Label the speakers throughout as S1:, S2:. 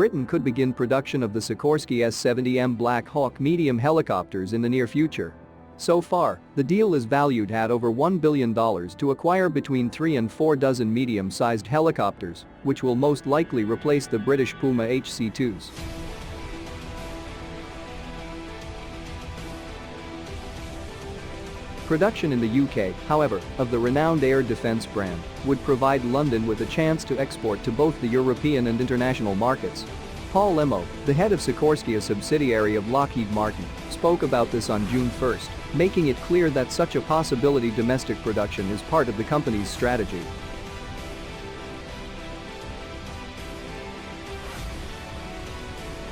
S1: Britain could begin production of the Sikorsky S-70M Black Hawk medium helicopters in the near future. So far, the deal is valued at over $1 billion to acquire between 3 and 4 dozen medium-sized helicopters, which will most likely replace the British Puma HC2s. Production in the UK, however, of the renowned air defence brand would provide London with a chance to export to both the European and international markets. Paul Lemmo, the head of Sikorsky, a subsidiary of Lockheed Martin, spoke about this on June 1, making it clear that such a possibility domestic production is part of the company's strategy.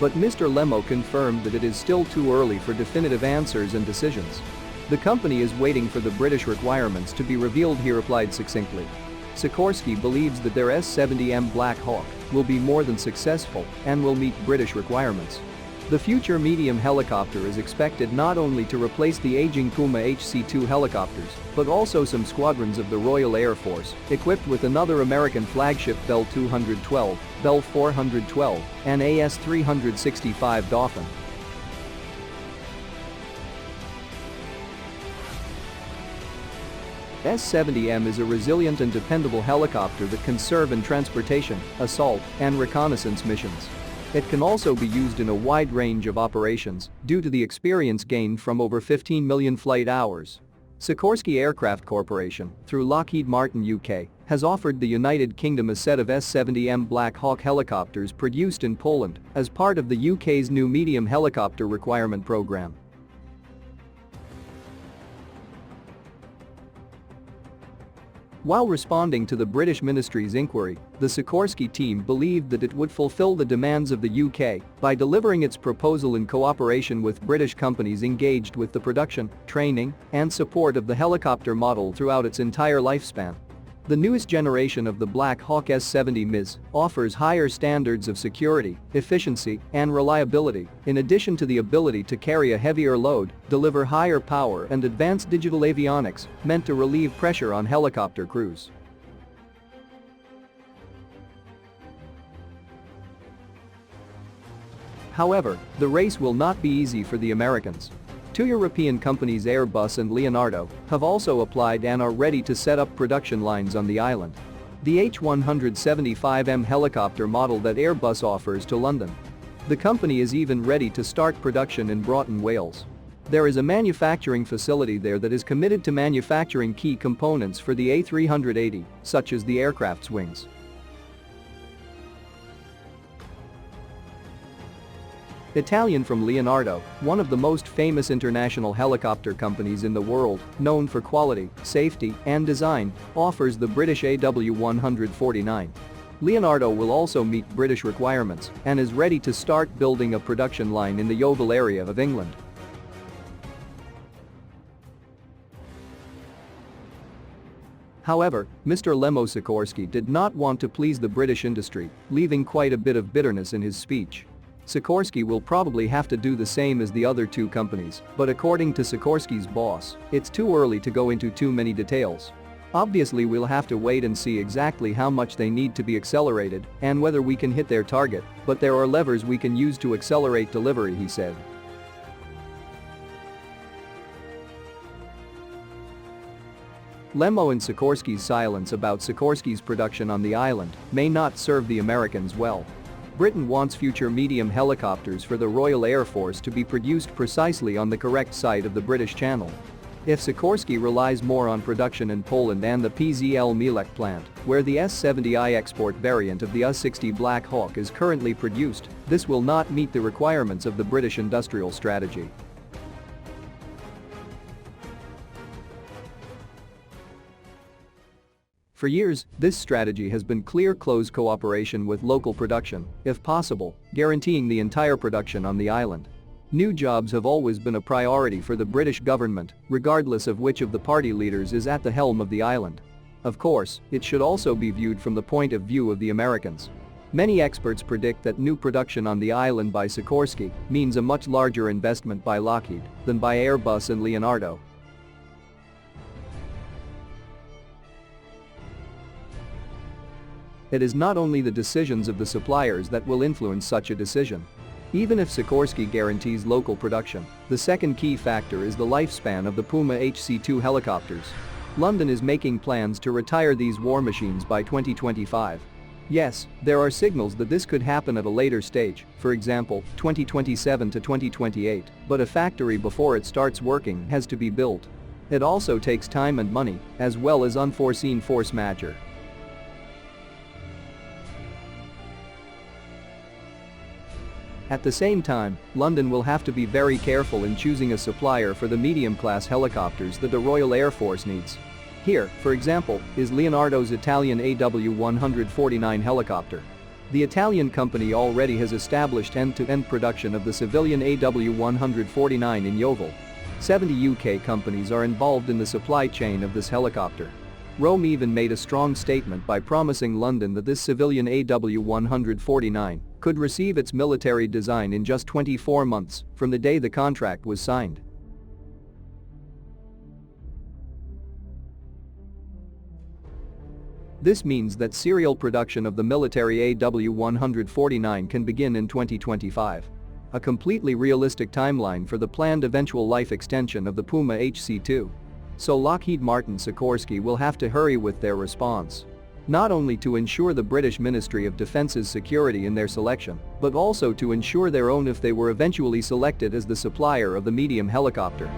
S1: But Mr. Lemmo confirmed that it is still too early for definitive answers and decisions. The company is waiting for the British requirements to be revealed, he replied succinctly. Sikorsky believes that their S70M Black Hawk will be more than successful and will meet British requirements. The future medium helicopter is expected not only to replace the aging Puma HC2 helicopters, but also some squadrons of the Royal Air Force, equipped with another American flagship Bell 212, Bell 412, and AS365 Dauphin. S70M is a resilient and dependable helicopter that can serve in transportation, assault, and reconnaissance missions. It can also be used in a wide range of operations due to the experience gained from over 15 million flight hours. Sikorsky Aircraft Corporation, through Lockheed Martin UK, has offered the United Kingdom a set of S70M Black Hawk helicopters produced in Poland as part of the UK's new medium helicopter requirement programme. While responding to the British Ministry's inquiry, the Sikorsky team believed that it would fulfill the demands of the UK by delivering its proposal in cooperation with British companies engaged with the production, training, and support of the helicopter model throughout its entire lifespan. The newest generation of the Black Hawk S-70M offers higher standards of security, efficiency, and reliability, in addition to the ability to carry a heavier load, deliver higher power, and advanced digital avionics meant to relieve pressure on helicopter crews. However, the race will not be easy for the Americans. Two European companies, Airbus and Leonardo, have also applied and are ready to set up production lines on the island. The H175M helicopter model that Airbus offers to London. The company is even ready to start production in Broughton, Wales. There is a manufacturing facility there that is committed to manufacturing key components for the A380, such as the aircraft's wings. Italian from Leonardo, one of the most famous international helicopter companies in the world, known for quality, safety, and design, offers the British AW149. Leonardo will also meet British requirements and is ready to start building a production line in the Yeovil area of England. However, Mr. Lemmo Sikorsky did not want to please the British industry, leaving quite a bit of bitterness in his speech. Sikorsky will probably have to do the same as the other two companies, but according to Sikorsky's boss, it's too early to go into too many details. Obviously, we'll have to wait and see exactly how much they need to be accelerated and whether we can hit their target, but there are levers we can use to accelerate delivery, he said. Lemmo and Sikorsky's silence about Sikorsky's production on the island may not serve the Americans well. Britain wants future medium helicopters for the Royal Air Force to be produced precisely on the correct side of the British Channel. If Sikorsky relies more on production in Poland and the PZL Mielec plant, where the S70I export variant of the US-60 Black Hawk is currently produced, this will not meet the requirements of the British industrial strategy. For years, this strategy has been clear close cooperation with local production, if possible, guaranteeing the entire production on the island. New jobs have always been a priority for the British government, regardless of which of the party leaders is at the helm of the island. Of course, it should also be viewed from the point of view of the Americans. Many experts predict that new production on the island by Sikorsky means a much larger investment by Lockheed than by Airbus and Leonardo. It is not only the decisions of the suppliers that will influence such a decision. Even if Sikorsky guarantees local production, the second key factor is the lifespan of the Puma HC2 helicopters. London is making plans to retire these war machines by 2025. Yes, there are signals that this could happen at a later stage, for example, 2027 to 2028, but a factory before it starts working has to be built. It also takes time and money, as well as unforeseen force majeure. At the same time, London will have to be very careful in choosing a supplier for the medium-class helicopters that the Royal Air Force needs. Here, for example, is Leonardo's Italian AW149 helicopter. The Italian company already has established end-to-end production of the civilian AW149 in Yeovil. 70 UK companies are involved in the supply chain of this helicopter. Rome even made a strong statement by promising London that this civilian AW149 could receive its military design in just 24 months from the day the contract was signed. This means that serial production of the military AW149 can begin in 2025. A completely realistic timeline for the planned eventual life extension of the Puma HC2. So Lockheed Martin Sikorsky will have to hurry with their response. Not only to ensure the British Ministry of Defence's security in their selection, but also to ensure their own if they were eventually selected as the supplier of the medium helicopter.